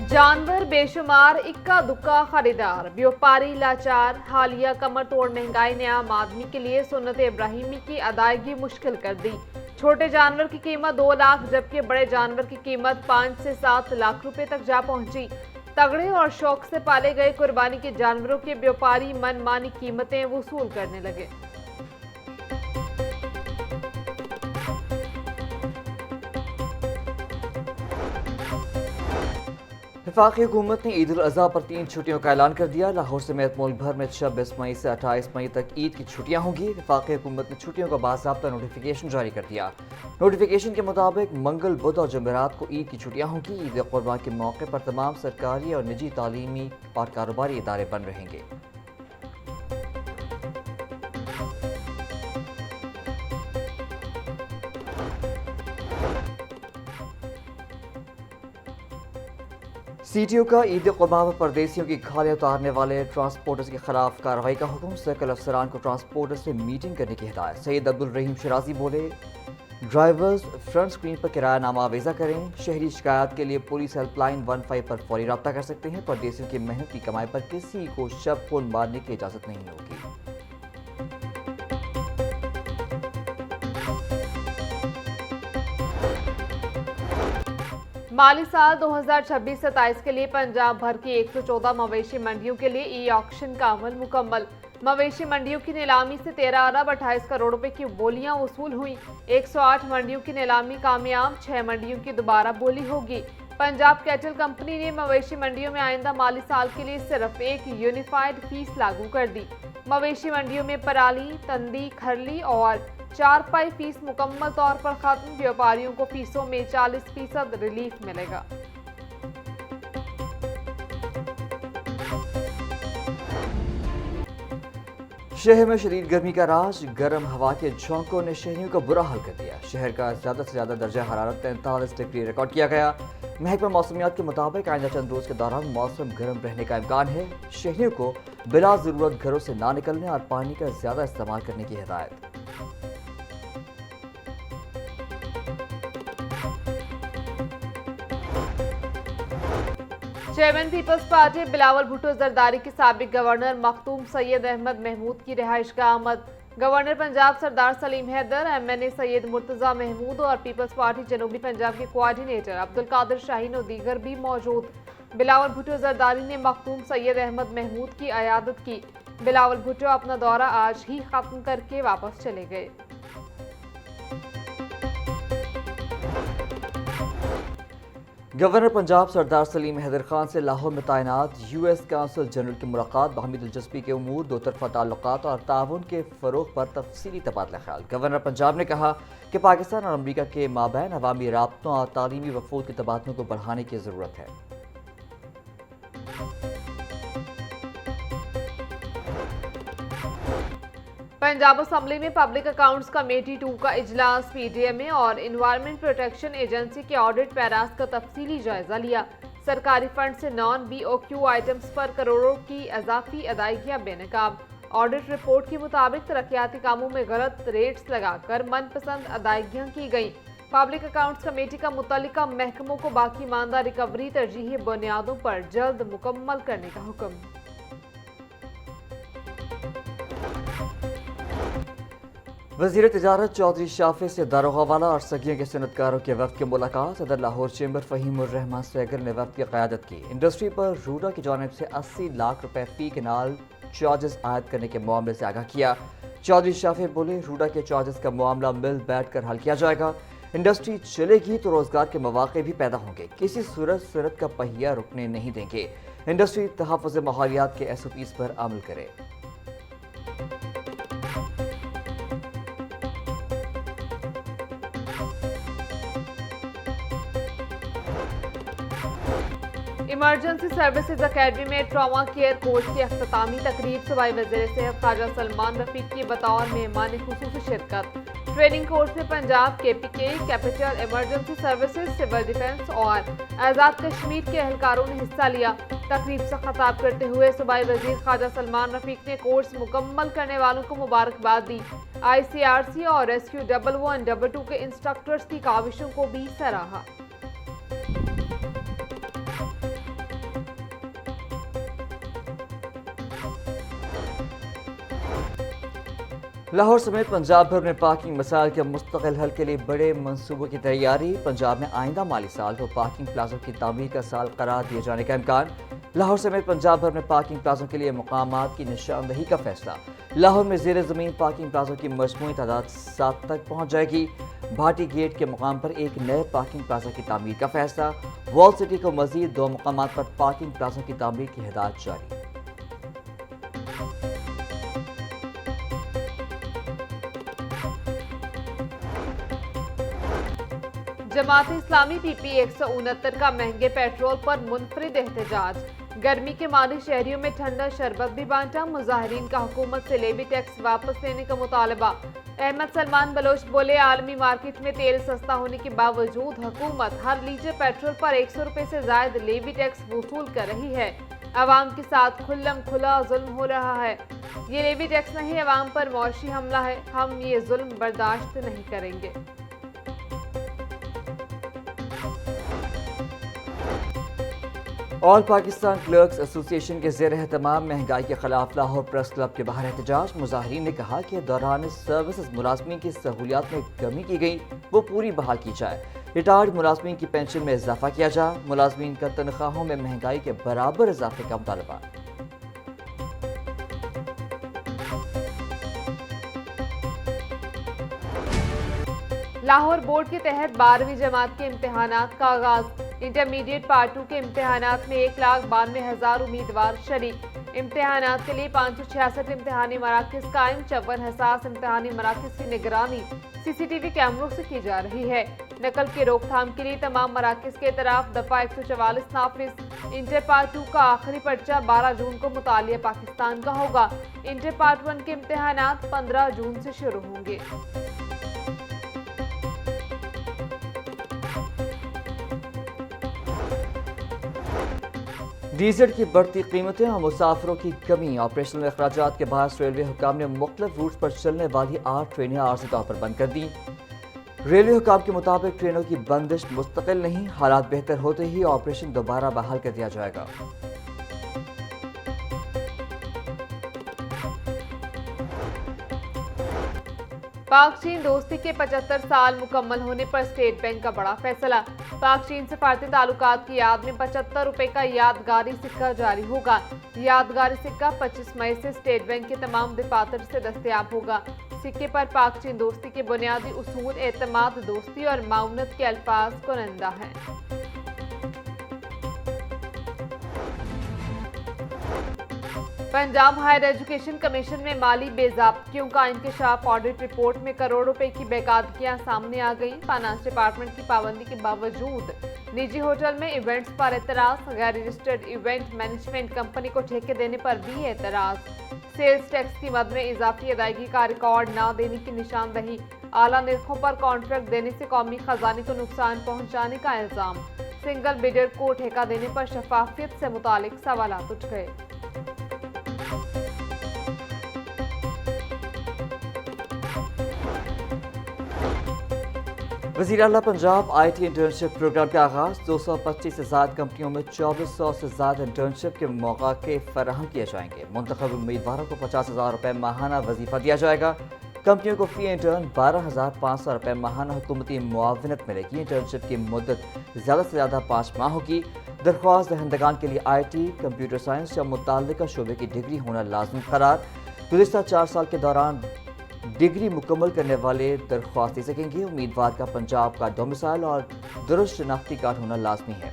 जानवर बेशुमार, इक्का दुक्का खरीदार, व्यापारी लाचार। हालिया कमर तोड़ महंगाई ने आम आदमी के लिए सुन्नत इब्राहिमी की अदायगी मुश्किल कर दी। छोटे जानवर की कीमत 2 लाख जबकि बड़े जानवर की कीमत 5 से 7 लाख रुपए तक जा पहुंची। तगड़े और शौक से पाले गए कुर्बानी के जानवरों के व्यापारी मनमानी कीमतें वसूल करने लगे। वफाकी हुकूमत ने ईद उल अजहा पर 3 छुट्टियों का ऐलान कर दिया। लाहौर समेत मुल्क भर में 26 मई से 28 मई तक ईद की छुट्टियां होंगी। वफाकी हुकूमत ने छुट्टियों का बाज़ाब्ता नोटिफिकेशन जारी कर दिया। नोटिफिकेशन के मुताबिक मंगल, बुध और जुमेरात को ईद की छुट्टियां होंगी। ईद कुर्बा के मौके पर तमाम सरकारी और निजी तालीमी और कारोबारी इदारे बंद रहेंगे। सीटीओ का ईद कुर्बा पर परदेसियों की खालियां उतारने वाले ट्रांसपोर्टर्स के खिलाफ कार्रवाई का हुक्म। सर्कल अफसरान को ट्रांसपोर्टर्स से मीटिंग करने की हिदायत। सैयद अब्दुल रहीम शराजी बोले, ड्राइवर्स फ्रंट स्क्रीन पर किरायानामा आवेजा करें। शहरी शिकायत के लिए पुलिस हेल्पलाइन 15 पर फौरी रब्ता कर सकते हैं। परदेसियों की मेहनत की कमाई पर किसी को शब खून मारने की इजाजत नहीं होगी। माली साल 2026-27 के लिए पंजाब भर की 114 मवेशी मंडियों के लिए ई ऑक्शन का अमल मुकम्मल। मवेशी मंडियों की नीलामी से 13 अरब 28 करोड़ रुपए की बोलियां वसूल हुई। 108 मंडियों की नीलामी कामयाब, 6 मंडियों की दोबारा बोली होगी। पंजाब कैटल कंपनी ने मवेशी मंडियों में आइंदा माली साल के लिए सिर्फ एक यूनिफाइड फीस लागू कर दी। मवेशी मंडियों में पराली, तंदी, खरली और 4 फीस मुकम्मल तौर पर खत्म। व्यापारियों को फीसों में 40% रिलीफ मिलेगा। शहर में शदीद गर्मी का राज, गर्म हवा के झोंकों ने शहरियों का बुरा हाल कर दिया। शहर का ज़्यादा से ज़्यादा दर्जा हरारत 43 डिग्री रिकॉर्ड किया गया। महकमा मौसमियात के मुताबिक आइंदा चंद रोज के दौरान मौसम गर्म रहने का इम्कान है। शहरियों को बिला ज़रूरत घरों से ना निकलने और पानी का ज़्यादा इस्तेमाल करने की हिदायत। चेयरमैन पीपल्स पार्टी बिलावल भुट्टो जरदारी के साबिक गवर्नर मखदूम सैयद अहमद महमूद की रिहाइश का आमद। गवर्नर पंजाब सरदार सलीम हैदर, एमएनए सैयद मुर्तजा महमूद और पीपल्स पार्टी जनूबी पंजाब के कोऑर्डिनेटर अब्दुल कादिर शाहीन और दीगर भी मौजूद। बिलावल भुट्टो जरदारी ने मखदूम सैयद अहमद महमूद की अयादत की। बिलावल भुट्टो अपना दौरा आज ही खत्म करके वापस चले गए। गवर्नर पंजाब सरदार सलीम हैदर खान से लाहौर में तैनात यूएस काउंसिल जनरल की मुलाकात। बाहमी दिलचस्पी के उमूर, दो तरफा ताल्लुकात और ताउन के फ़रोग़ पर तफसीली तबादला ख्याल। गवर्नर पंजाब ने कहा कि पाकिस्तान और अमरीका के माबैन अवामी राब्तों और तालीमी वफूद के तबादलों को बढ़ाने की ज़रूरत है। पंजाब असम्बली में पब्लिक अकाउंट्स कमेटी 2 का इजलास। पीडीएमए और इन्वायरमेंट प्रोटेक्शन एजेंसी के ऑडिट पैरास का तफसीली जायजा लिया। सरकारी फंड से नॉन बीओक्यू आइटम्स पर करोड़ों की इजाफी अदायगियां बेनकाब। ऑडिट रिपोर्ट के मुताबिक तरक्याती कामों में गलत रेट्स लगाकर मनपसंद अदायगियां की गई। पब्लिक अकाउंट्स कमेटी का मुतल्लिका महकमों को बाकी मानदा रिकवरी तरजीही बुनियादों पर जल्द मुकम्मल करने का हुक्म। वज़ीर तिजारत चौधरी शाफी से दारोगावाला और सगियों के सनतकारों के वफ़द की मुलाकात। सदर लाहौर चैम्बर फ़हीमुर रहमान सैगर ने वफ़द की क़यादत की। इंडस्ट्री पर रूडा की जानिब से 80 लाख रुपए फ़ी केनाल चार्जेस आयद करने के मामले से आगाह किया। चौधरी शाफी बोले, रूडा के चार्जेस का मामला मिल बैठ कर हल किया जाएगा। इंडस्ट्री चलेगी तो रोज़गार के मौक़े भी पैदा होंगे। किसी सूरत सनत का पहिया रुकने नहीं देंगे। इंडस्ट्री तहफ़्फ़ुज़ माहौलियात के SOPs पर अमल करे। इमरजेंसी सर्विसेज अकेडमी में ट्रॉमा केयर कोर्स की अख्तामी तकरीब। सूबाई वज़ीर सेहत ख्वाजा सलमान रफीक की बतौर मेहमान खुसूसी शिरकत। ट्रेनिंग कोर्स में Punjab KPK, capital emergency services, civil defence और आज़ाद कश्मीर के एहलकारों ने हिस्सा लिया। तकरीब से खिताब करते हुए सूबाई वज़ीर ख्वाजा सलमान रफीक ने कोर्स मुकम्मल करने वालों को मुबारकबाद दी। ICRC और रेस्क्यू 112 के इंस्ट्रक्टर्स की काविशों को भी सराहा। लाहौर समेत पंजाब भर में पार्किंग मसाइल के मुस्तकिल हल के लिए बड़े मंसूबों की तैयारी। पंजाब में आइंदा माली साल को पार्किंग प्लाजों की तामीर का साल करार दिए जाने का इम्कान। लाहौर समेत पंजाब भर में पार्किंग प्लाजों के लिए मकामात की निशानदही का फैसला। लाहौर में जेर ज़मीन पार्किंग प्लाजों की मजमूई तादाद 7 तक पहुँच जाएगी। भाटी गेट के मुकाम पर एक नए पार्किंग प्लाजा की तामीर का फैसला। वॉल सिटी को मजीद 2 मुकामात पर पार्किंग प्लाजों की तामीर की हिदायत जारी। जमात इस्लामी पीपी 169 का महंगे पेट्रोल पर मुनफरिद एहतजाज। गर्मी के मानी शहरियों में ठंडा शरबत भी बांटा। मुजाहिरीन का हुकूमत से लेवी टैक्स वापस लेने का मुतालबा। अहमद सलमान बलोच बोले, आलमी मार्केट में तेल सस्ता होने के बावजूद हुकूमत हर लीटर पेट्रोल पर 100 रुपए से ज्यादा लेवी टैक्स वसूल कर रही है। अवाम के साथ खुल्लम खुला जुल्म हो रहा है। ये लेवी टैक्स नहीं, अवाम पर मौशी हमला है। हम ये जुल्म बर्दाश्त नहीं करेंगे। ऑल पाकिस्तान क्लर्क्स एसोसिएशन के जेर एहतमाम महंगाई के खिलाफ लाहौर प्रेस क्लब के बाहर एहतजाज। मुजाहिरीन ने कहा कि दौरान सर्विसेज मुलाजमीन की सहूलियात में कमी की गई, वो पूरी बहाल की जाए। रिटायर्ड मुलाजमीन की पेंशन में इजाफा किया जाए। मुलाजमीन का तनख्वाहों में महंगाई के बराबर इजाफे का मुतालबा। लाहौर बोर्ड के तहत 12वीं जमात के इम्तहानात का आगाज। इंटरमीडिएट पार्ट 2 के इम्तहानात में 1,92,000 उम्मीदवार शरीक। इम्तहानात के लिए 566 इम्तहानी मराकज कायम। 54 हसास इम्तहानी मराकज की निगरानी CCTV कैमरों से की जा रही है। नकल की रोकथाम के लिए तमाम मराकज के तरफ दफा 144 नाफिज। इंटर पार्ट 2 का आखिरी पर्चा 12 जून को मुतालिया पाकिस्तान का होगा। इंटर पार्ट 1 के इम्तहानात 15 जून से शुरू होंगे। डीजल की बढ़ती कीमतें और मुसाफिरों की कमी। ऑपरेशनल अखराजात के बायस रेलवे हुकाम ने मुख्तलिफ रूट्स पर चलने वाली 8 ट्रेनें आर्जी तौर पर बंद कर दी। रेलवे हुकाम के मुताबिक ट्रेनों की बंदिश मुस्तकिल नहीं, हालात बेहतर होते ही ऑपरेशन दोबारा बहाल कर दिया जाएगा। पाक चीन दोस्ती के 75 साल मुकम्मल होने पर स्टेट बैंक का बड़ा फैसला। पाक चीन सफारती ताल्लुकात की याद में 75 रुपए का यादगारी सिक्का जारी होगा। यादगारी सिक्का 25 मई से स्टेट बैंक के तमाम दफातर से दस्तयाब होगा। सिक्के पर पाक चीन दोस्ती के बुनियादी उसूल, एतमाद, दोस्ती और माउनत के अल्फाज कुनंदा हैं। पंजाब हायर एजुकेशन कमीशन में माली बेज़ाब्तियों का इंकशाफ। ऑडिट रिपोर्ट में करोड़ रुपए की बेकायदगियां सामने आ गई। फाइनेंस डिपार्टमेंट की पाबंदी के बावजूद निजी होटल में इवेंट्स पर एतराज। गैर रजिस्टर्ड इवेंट मैनेजमेंट कंपनी को ठेके देने पर भी एतराज। सेल्स टैक्स की मद में इजाफी अदायगी का रिकॉर्ड न देने की निशानदही। आला निर्खों पर कॉन्ट्रैक्ट देने से कौमी खजाने को नुकसान पहुंचाने का इल्जाम। सिंगल बिडर को ठेका देने पर शफाफियत से मुतालिक सवालात उठ गए। वज़ीर आला पंजाब IT इंटर्नशिप प्रोग्राम का आगाज। 225 से ज़्यादा कंपनियों में 2400 से ज़्यादा इंटर्नशिप के मौके फराहम किए जाएंगे। मुंतखब उम्मीदवारों को 50,000 रुपये माहाना वजीफा दिया जाएगा। कंपनियों को फी इंटर्न 12,500 रुपये माहाना हुकूमती मुआवनत मिलेगी। इंटर्नशिप की मुद्दत ज़्यादा से ज़्यादा 5 माह होगी। दरख्वास्त दहंदगान के लिए IT, कंप्यूटर साइंस या मुताल्लिका शोबे की डिग्री होना लाजमी करार। गुज़िश्ता 4 साल के दौरान डिग्री मुकम्मल करने वाले दरख्वास्त दे सकेंगे। उम्मीदवार का पंजाब का डोमिसाइल और दुरुस्त शनाख्ती कार्ड होना लाजमी है।